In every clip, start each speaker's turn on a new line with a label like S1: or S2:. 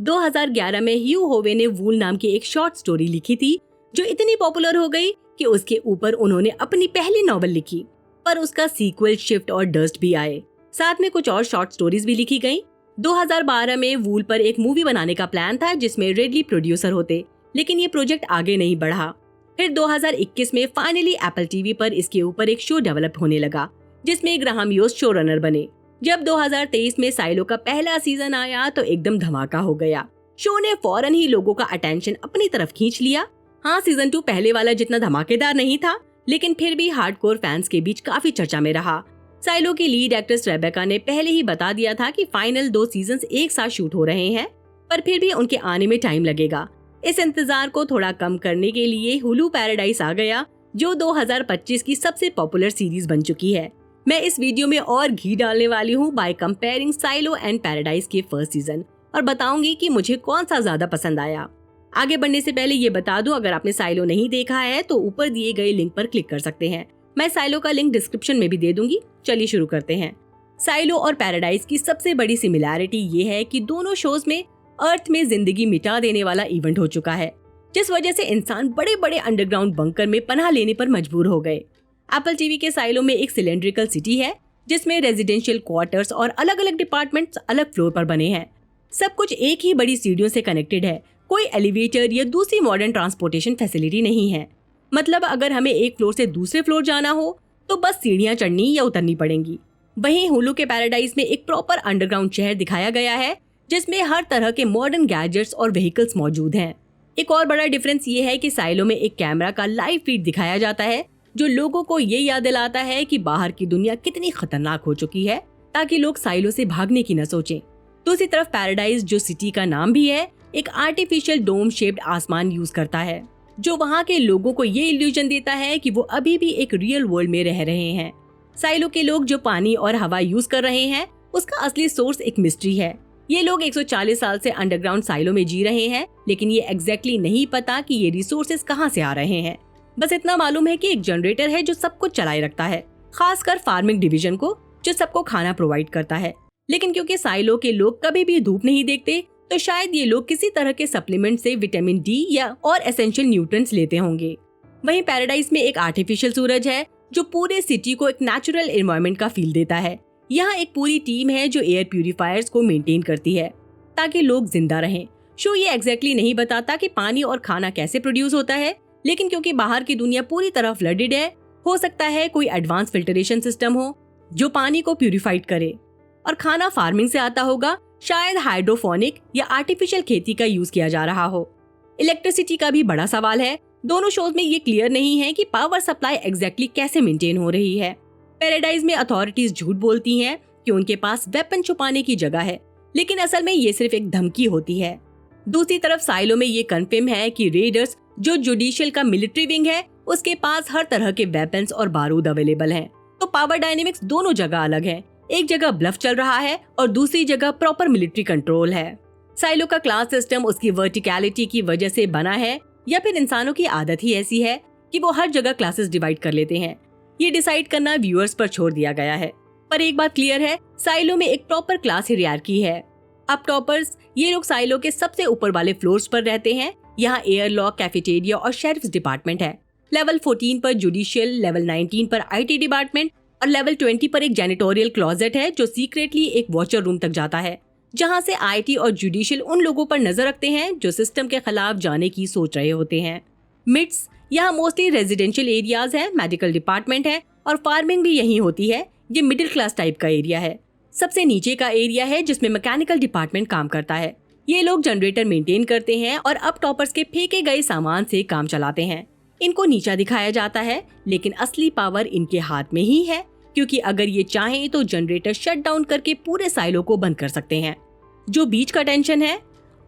S1: 2011 में ह्यू होवे ने वूल नाम की एक शॉर्ट स्टोरी लिखी थी जो इतनी पॉपुलर हो गई कि उसके ऊपर उन्होंने अपनी पहली नॉवल लिखी। पर उसका सीक्वल शिफ्ट और डस्ट भी आए, साथ में कुछ और शॉर्ट स्टोरीज भी लिखी गईं। 2012 में वूल पर एक मूवी बनाने का प्लान था जिसमें रिडली प्रोड्यूसर होते, लेकिन ये प्रोजेक्ट आगे नहीं बढ़ा। फिर 2021 में फाइनली एप्पल टीवी पर इसके ऊपर एक शो डेवलप होने लगा जिसमें ग्राहम योस्ट शो रनर बने। जब 2023 में साइलो का पहला सीजन आया तो एकदम धमाका हो गया। शो ने फौरन ही लोगों का अटेंशन अपनी तरफ खींच लिया। हाँ, सीजन 2 पहले वाला जितना धमाकेदार नहीं था, लेकिन फिर भी हार्डकोर फैंस के बीच काफी चर्चा में रहा। साइलो की लीड एक्ट्रेस रेबेका ने पहले ही बता दिया था कि फाइनल 2 सीजन्स एक साथ शूट हो रहे हैं, पर फिर भी उनके आने में टाइम लगेगा। इस इंतजार को थोड़ा कम करने के लिए हुलू पैराडाइज आ गया, जो 2025 की सबसे पॉपुलर सीरीज बन चुकी है। मैं इस वीडियो में और घी डालने वाली हूँ by comparing silo and paradise के फर्स्ट सीजन और बताऊंगी कि मुझे कौन सा ज्यादा पसंद आया। आगे बढ़ने से पहले ये बता दूं, अगर आपने साइलो नहीं देखा है तो ऊपर दिए गए लिंक पर क्लिक कर सकते हैं। मैं साइलो का लिंक डिस्क्रिप्शन में भी दे दूंगी। चलिए शुरू करते हैं। साइलो और पैराडाइज की सबसे बड़ी सिमिलैरिटी ये है कि दोनों शोज में अर्थ में जिंदगी मिटा देने वाला इवेंट हो चुका है, जिस वजह से इंसान बड़े बड़े अंडरग्राउंड बंकर में पनाह लेने पर मजबूर हो गए। एप्पल टीवी के साइलो में एक सिलेंड्रिकल सिटी है जिसमें रेजिडेंशियल क्वार्टर्स और अलग अलग डिपार्टमेंट्स अलग फ्लोर पर बने हैं। सब कुछ एक ही बड़ी सीढ़ियों से कनेक्टेड है, कोई एलिवेटर या दूसरी मॉडर्न ट्रांसपोर्टेशन फैसिलिटी नहीं है। मतलब अगर हमें एक फ्लोर से दूसरे फ्लोर जाना हो तो बस सीढ़ियां चढ़नी या उतरनी पड़ेंगी। वहीं हुलू के पैराडाइज में एक प्रॉपर अंडरग्राउंड शहर दिखाया गया है जिसमें हर तरह के मॉडर्न गैजेट्स और व्हीकल्स मौजूद हैं। एक और बड़ा डिफरेंस ये है कि साइलो में एक कैमरा का लाइव फीड दिखाया जाता है जो लोगों को ये याद दिलाता है कि बाहर की दुनिया कितनी खतरनाक हो चुकी है, ताकि लोग साइलो से भागने की न सोचें। दूसरी तरफ पैराडाइज, जो सिटी का नाम भी है, एक आर्टिफिशियल डोम शेप्ड आसमान यूज करता है जो वहाँ के लोगों को ये इल्यूजन देता है कि वो अभी भी एक रियल वर्ल्ड में रह रहे हैं। साइलो के लोग जो पानी और हवा यूज कर रहे हैं उसका असली सोर्स एक मिस्ट्री है। ये लोग 140 साल से अंडरग्राउंड साइलो में जी रहे हैं, लेकिन ये एग्जैक्टली नहीं पता कि ये रिसोर्सेज कहाँ से आ रहे हैं। बस इतना मालूम है कि एक जनरेटर है जो सब कुछ चलाए रखता है, खासकर फार्मिंग डिवीजन को, जो सबको खाना प्रोवाइड करता है। लेकिन क्योंकि साइलो के लोग कभी भी धूप नहीं देखते, तो शायद ये लोग किसी तरह के सप्लीमेंट से विटामिन डी या और एसेंशियल न्यूट्रिएंट्स लेते होंगे। वहीं पैराडाइज में एक आर्टिफिशियल सूरज है जो पूरे सिटी को एक नेचुरल एनवायरनमेंट का फील देता है। यहाँ एक पूरी टीम है जो एयर प्यूरिफायर्स को मेंटेन करती है ताकि लोग जिंदा रहें। शो ये एग्जैक्टली नहीं बताता कि पानी और खाना कैसे प्रोड्यूस होता है, लेकिन क्योंकि बाहर की दुनिया पूरी तरह फ्लडेड है, हो सकता है कोई एडवांस फिल्टरेशन सिस्टम हो जो पानी को प्यूरिफाइड करे। और खाना फार्मिंग से आता होगा, शायद हाइड्रोफोनिक या आर्टिफिशियल खेती का यूज किया जा रहा हो। इलेक्ट्रिसिटी का भी बड़ा सवाल है। दोनों शोज में ये क्लियर नहीं है कि पावर सप्लाई एग्जैक्टली कैसे मेंटेन हो रही है। पैराडाइज में अथॉरिटीज झूठ बोलती हैं कि उनके पास वेपन छुपाने की जगह है, लेकिन असल में ये सिर्फ एक धमकी होती है। दूसरी तरफ साइलो में ये कन्फर्म है कि रेडर्स, जो जुडिशियल का मिलिट्री विंग है, उसके पास हर तरह के वेपन्स और बारूद अवेलेबल हैं। तो पावर डायनेमिक्स दोनों जगह अलग है। एक जगह ब्लफ चल रहा है और दूसरी जगह प्रॉपर मिलिट्री कंट्रोल है। साइलो का क्लास सिस्टम उसकी वर्टिकलिटी की वजह से बना है, या फिर इंसानों की आदत ही ऐसी है कि वो हर जगह क्लासेस डिवाइड कर लेते हैं। ये डिसाइड करना व्यूअर्स पर छोड़ दिया गया है। पर एक बात क्लियर है, साइलो में एक प्रॉपर क्लास हायरार्की है। अप टॉपर्स, ये लोग साइलो के सबसे ऊपर वाले फ्लोर्स पर रहते हैं। यहाँ एयर लॉक, कैफेटेरिया और शेरिफ्स डिपार्टमेंट है। लेवल 14 पर जुडिशियल, लेवल 19 पर आईटी डिपार्टमेंट और लेवल 20 पर एक जेनिटोरियल क्लोजेट है जो सीक्रेटली एक वॉचर रूम तक जाता है, जहां से आईटी और जुडिशियल उन लोगों पर नजर रखते हैं जो सिस्टम के खिलाफ जाने की सोच रहे होते हैं। मिड्स, यहाँ मोस्टली रेजिडेंशियल एरियाज है, मेडिकल डिपार्टमेंट है और फार्मिंग भी यहीं होती है। ये मिडिल क्लास टाइप का एरिया है। सबसे नीचे का एरिया है जिसमें मैकेनिकल डिपार्टमेंट काम करता है। ये लोग जनरेटर मेंटेन करते हैं और अप टॉपर्स के फेंके गए सामान से काम चलाते हैं। इनको नीचा दिखाया जाता है, लेकिन असली पावर इनके हाथ में ही है, क्योंकि अगर ये चाहें तो जनरेटर शट डाउन करके पूरे साइलो को बंद कर सकते हैं। जो बीच का टेंशन है,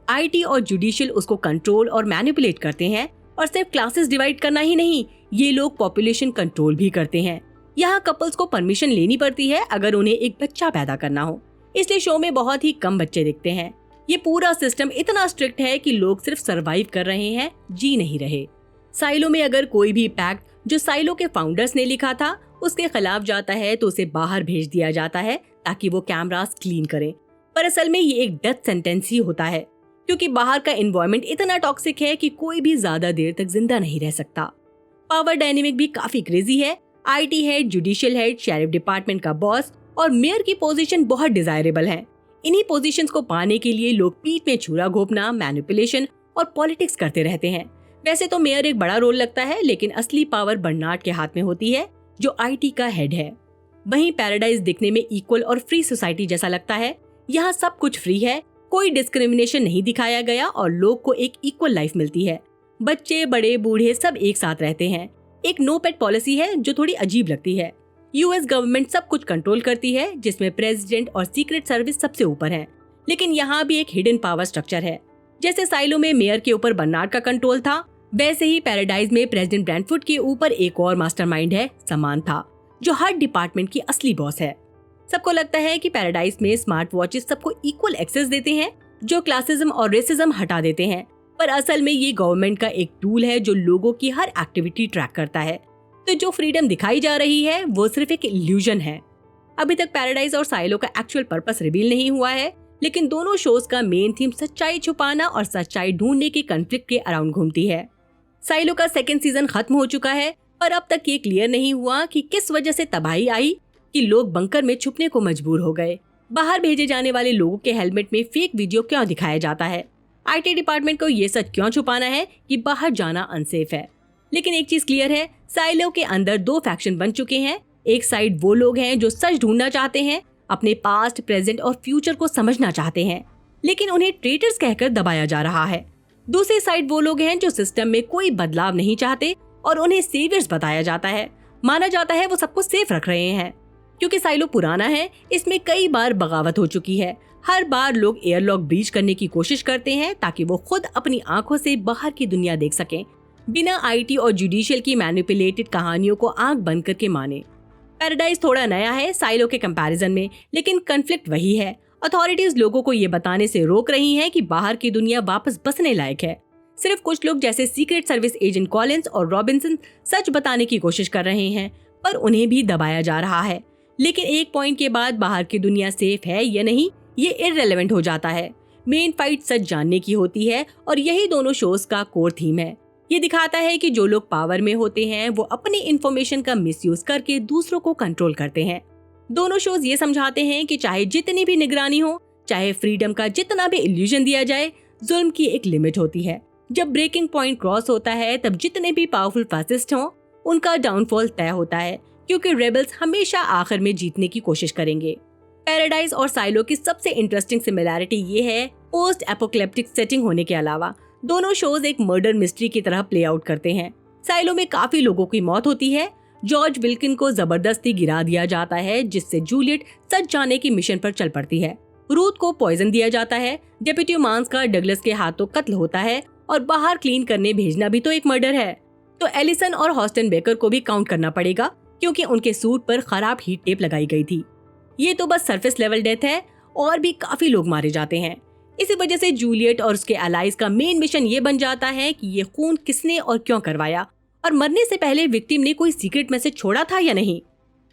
S1: आईटी और जुडिशियल उसको कंट्रोल और मैनिपुलेट करते हैं। और सिर्फ क्लासेस डिवाइड करना ही नहीं, ये लोग पॉपुलेशन कंट्रोल भी करते हैं। यहाँ कपल्स को परमिशन लेनी पड़ती है अगर उन्हें एक बच्चा पैदा करना हो, इसलिए शो में बहुत ही कम बच्चे दिखते हैं। ये पूरा सिस्टम इतना स्ट्रिक्ट है कि लोग सिर्फ सरवाइव कर रहे हैं, जी नहीं रहे। साइलो में अगर कोई भी पैक्ट जो साइलो के फाउंडर्स ने लिखा था उसके खिलाफ जाता है तो उसे बाहर भेज दिया जाता है ताकि वो कैमरास क्लीन करें। पर असल में ये एक डेथ सेंटेंस ही होता है। क्योंकि बाहर का एनवायरनमेंट इतना टॉक्सिक है कि कोई भी ज्यादा देर तक जिंदा नहीं रह सकता। पावर डायनेमिक भी काफी क्रेजी है। IT head, judicial head, sheriff department का बॉस और मेयर की पोजीशन बहुत डिजायरेबल है। इन्हीं पोजीशंस को पाने के लिए लोग पीठ में छुरा घोंपना, मैनिपुलेशन और पॉलिटिक्स करते रहते हैं। वैसे तो मेयर एक बड़ा रोल लगता है, लेकिन असली पावर बर्नार्ड के हाथ में होती है, जो आईटी का हेड है। वहीं पैराडाइज दिखने में इक्वल और फ्री सोसाइटी जैसा लगता है। यहाँ सब कुछ फ्री है, कोई डिस्क्रिमिनेशन नहीं दिखाया गया और लोग को एक इक्वल लाइफ मिलती है। बच्चे, बड़े, बूढ़े सब एक साथ रहते हैं। एक नो पेट पॉलिसी है जो थोड़ी अजीब लगती है। यूएस गवर्नमेंट सब कुछ कंट्रोल करती है, जिसमें प्रेसिडेंट और सीक्रेट सर्विस सबसे ऊपर है। लेकिन यहाँ भी एक हिडन पावर स्ट्रक्चर है। जैसे साइलो में मेयर के ऊपर बर्नार्ड का कंट्रोल था, वैसे ही पैराडाइज में प्रेसिडेंट ब्रैडफोर्ड के ऊपर एक और मास्टरमाइंड है, समांथा, जो हर डिपार्टमेंट की असली बॉस है। सबको लगता है कि पैराडाइज में स्मार्ट वॉचेस सबको इक्वल एक्सेस देते हैं, जो क्लासिज्म और रेसिज्म हटा देते हैं। पर असल में ये गवर्नमेंट का एक टूल है जो लोगों की हर एक्टिविटी ट्रैक करता है। तो जो फ्रीडम दिखाई जा रही है वो सिर्फ एक इल्यूजन है। अभी तक पैराडाइज और साइलो का एक्चुअल पर्पस रिवील नहीं हुआ है, लेकिन दोनों शोज का मेन थीम सच्चाई छुपाना और सच्चाई ढूंढने के कॉन्फ्लिक्ट के अराउंड घूमती है। साइलो का सेकंड सीजन खत्म हो चुका है, पर अब तक ये क्लियर नहीं हुआ कि किस वजह से तबाही आई कि लोग बंकर में छुपने को मजबूर हो गए। बाहर भेजे जाने वाले लोगों के हेलमेट में फेक वीडियो क्यों दिखाया जाता है? आईटी डिपार्टमेंट को ये सच क्यों छुपाना है कि बाहर जाना अनसेफ है? लेकिन एक चीज क्लियर है, साइलो के अंदर दो फैक्शन बन चुके हैं। एक साइड वो लोग हैं जो सच ढूंढना चाहते हैं, अपने पास्ट, प्रेजेंट और फ्यूचर को समझना चाहते हैं, लेकिन उन्हें ट्रेटर्स कहकर दबाया जा रहा है। दूसरी साइड वो लोग हैं जो सिस्टम में कोई बदलाव नहीं चाहते और उन्हें सेवियर्स बताया जाता है। माना जाता है वो सबको सेफ रख रहे हैं। क्योंकि साइलो पुराना है, इसमें कई बार बगावत हो चुकी है। हर बार लोग एयरलॉक ब्रीच करने की कोशिश करते हैं ताकि वो खुद अपनी आंखों से बाहर की दुनिया देख सकें, बिना आईटी और जुडिशियल की मैनिपुलेटेड कहानियों को आंख बंद करके माने। पैराडाइज थोड़ा नया है साइलो के कंपैरिजन में, लेकिन कॉन्फ्लिक्ट वही है। अथॉरिटीज लोगों को ये बताने से रोक रही हैं कि बाहर की दुनिया वापस बसने लायक है। सिर्फ कुछ लोग जैसे सीक्रेट सर्विस एजेंट कॉलिंस और रॉबिन्सन सच बताने की कोशिश कर रहे हैं, पर उन्हें भी दबाया जा रहा है। लेकिन एक पॉइंट के बाद बाहर की दुनिया सेफ है या नहीं, ये इररिलेवेंट हो जाता है। मेन फाइट सच जानने की होती है और यही दोनों शोज का कोर थीम है। ये दिखाता है कि जो लोग पावर में होते हैं वो अपनी इंफॉर्मेशन का मिसयूज करके दूसरों को कंट्रोल करते हैं। दोनों शोज ये समझाते हैं कि चाहे जितनी भी निगरानी हो, चाहे फ्रीडम का जितना भी इल्यूजन दिया जाए, जुल्म की एक लिमिट होती है। जब ब्रेकिंग पॉइंट क्रॉस होता है, तब जितने भी पावरफुल फासिस्ट हों, उनका डाउनफॉल तय होता है, क्योंकि रेबल्स हमेशा आखिर में जीतने की कोशिश करेंगे। पैराडाइज और साइलो की सबसे इंटरेस्टिंग सिमिलैरिटी ये है, पोस्ट एपोकलिप्टिक सेटिंग होने के अलावा दोनों शोज एक मर्डर मिस्ट्री की तरह प्ले आउट करते हैं। साइलो में काफी लोगों की मौत होती है। जॉर्ज विल्किन को जबरदस्ती गिरा दिया जाता है, जिससे जूलियट सच जानने की मिशन पर चल पड़ती है। रूथ को पॉइजन दिया जाता है। डेप्यूटी मांस का डगलस के हाथों कत्ल होता है और बाहर क्लीन करने भेजना भी तो एक मर्डर है। तो एलिसन और हॉस्टन बेकर को भी काउंट करना पड़ेगा, क्योंकि उनके सूट पर खराब हीट टेप लगाई गई थी। ये तो बस सरफेस लेवल डेथ है, और भी काफी लोग मारे जाते हैं। इसी वजह से जूलियट और उसके अलाइज का मेन मिशन ये बन जाता है कि ये खून किसने और क्यों करवाया, और मरने से पहले विक्टिम ने कोई सीक्रेट मैसेज छोड़ा था या नहीं।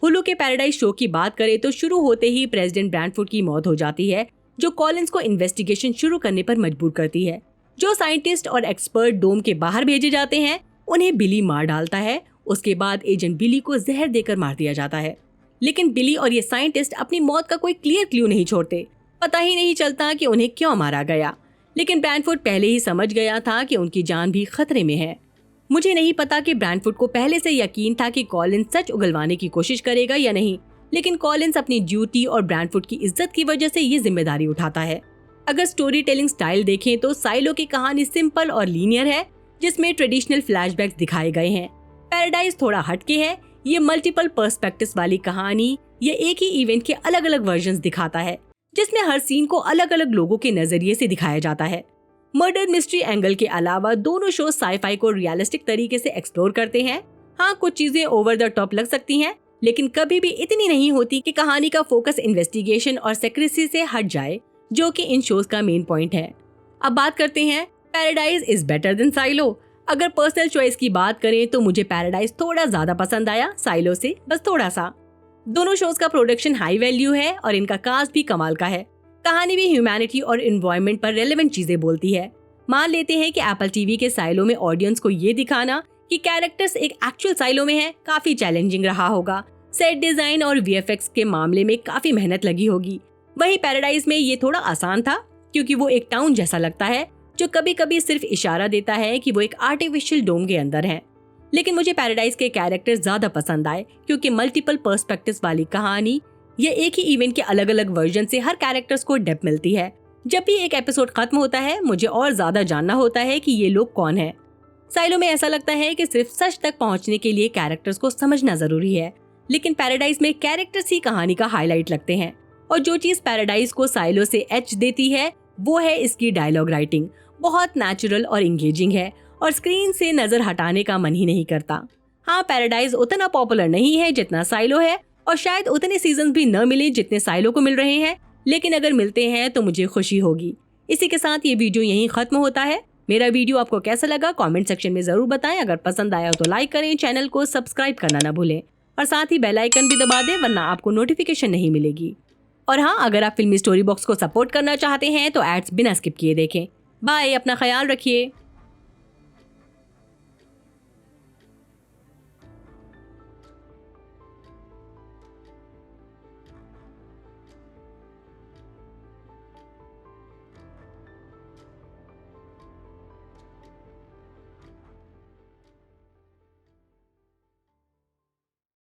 S1: हुलू के पैराडाइज शो की बात करें तो शुरू होते ही प्रेसिडेंट ब्रैडफोर्ड की मौत हो जाती है, जो कॉलिंस को इन्वेस्टिगेशन शुरू करने पर मजबूर करती है। जो साइंटिस्ट और एक्सपर्ट डोम के बाहर भेजे जाते हैं, उन्हें बिली मार डालता है। उसके बाद एजेंट बिली को जहर देकर मार दिया जाता है। लेकिन बिली और ये साइंटिस्ट अपनी मौत का कोई क्लियर क्लू नहीं छोड़ते। पता ही नहीं चलता कि उन्हें क्यों मारा गया। लेकिन ब्रैडफोर्ड पहले ही समझ गया था कि उनकी जान भी खतरे में है। मुझे नहीं पता कि ब्रैडफोर्ड को पहले से यकीन था कि कॉलिंस सच उगलवाने की कोशिश करेगा या नहीं, लेकिन कॉलिंस अपनी ड्यूटी और ब्रैडफोर्ड की इज्जत की वजह से ये जिम्मेदारी उठाता है। अगर स्टोरी टेलिंग स्टाइल देखें तो साइलो की कहानी सिंपल और लीनियर है, जिसमें ट्रेडिशनल फ्लैशबैक्स दिखाए गए हैं। पैराडाइज थोड़ा हटके है। ये मल्टीपल पर्सपेक्टिव्स वाली कहानी ये एक ही इवेंट के अलग अलग वर्जन्स दिखाता है, जिसमें हर सीन को अलग अलग लोगों के नजरिए से दिखाया जाता है। मर्डर मिस्ट्री एंगल के अलावा दोनों शो साई-फाई को रियलिस्टिक तरीके से एक्सप्लोर करते हैं। हाँ, कुछ चीजें ओवर द टॉप लग सकती हैं, लेकिन कभी भी इतनी नहीं होती कि कहानी का फोकस इन्वेस्टिगेशन और सेक्रेसी से हट जाए, जो कि इन शोज का मेन पॉइंट है। अब बात करते हैं, paradise is better than silo. अगर पर्सनल चॉइस की बात करें तो मुझे पैराडाइज थोड़ा ज्यादा पसंद आया साइलो से, बस थोड़ा सा। दोनों शोज का प्रोडक्शन हाई वैल्यू है और इनका कास्ट भी कमाल का है। कहानी भी ह्यूमैनिटी और एनवायरनमेंट पर रेलेवेंट चीजें बोलती है। मान लेते हैं कि एप्पल टीवी के साइलो में ऑडियंस को ये दिखाना कि कैरेक्टर्स एक एक्चुअल साइलो में है काफी चैलेंजिंग रहा होगा। सेट डिजाइन और वीएफएक्स के मामले में काफी मेहनत लगी होगी। वहीं पैराडाइज में ये थोड़ा आसान था क्योंकि वो एक टाउन जैसा लगता है जो कभी कभी सिर्फ इशारा देता है कि वो एक आर्टिफिशियल डोम के अंदर है। लेकिन मुझे पैराडाइज के कैरेक्टर ज्यादा पसंद आए क्योंकि मल्टीपल पर्सपेक्टिव्स वाली कहानी, ये एक ही इवेंट के अलग अलग वर्जन से हर कैरेक्टर्स को डेप्थ मिलती है। जब भी एक एपिसोड खत्म होता है मुझे और ज्यादा जानना होता है कि ये लोग कौन है। साइलो में ऐसा लगता है कि सिर्फ सच तक पहुंचने के लिए कैरेक्टर्स को समझना जरूरी है, लेकिन पैराडाइज में कैरेक्टर्स ही कहानी का हाईलाइट लगते हैं। और जो चीज पैराडाइज को साइलो से एच देती है वो है इसकी डायलॉग राइटिंग। बहुत नेचुरल और इंगेजिंग है और स्क्रीन से नजर हटाने का मन ही नहीं करता। हाँ, पैराडाइज उतना पॉपुलर नहीं है जितना साइलो है और शायद उतने सीजन भी न मिले जितने साइलो को मिल रहे हैं, लेकिन अगर मिलते हैं तो मुझे खुशी होगी। इसी के साथ ये वीडियो यहीं खत्म होता है। मेरा वीडियो आपको कैसा लगा कमेंट सेक्शन में जरूर बताएं। अगर पसंद आया तो लाइक करें, चैनल को सब्सक्राइब करना ना भूलें और साथ ही बेल आइकन भी दबा दें वरना आपको नोटिफिकेशन नहीं मिलेगी। और हाँ, अगर आप फिल्मी स्टोरी बॉक्स को सपोर्ट करना चाहते हैं तो एड्स बिना स्किप किए देखें। बाय, अपना ख्याल रखिए।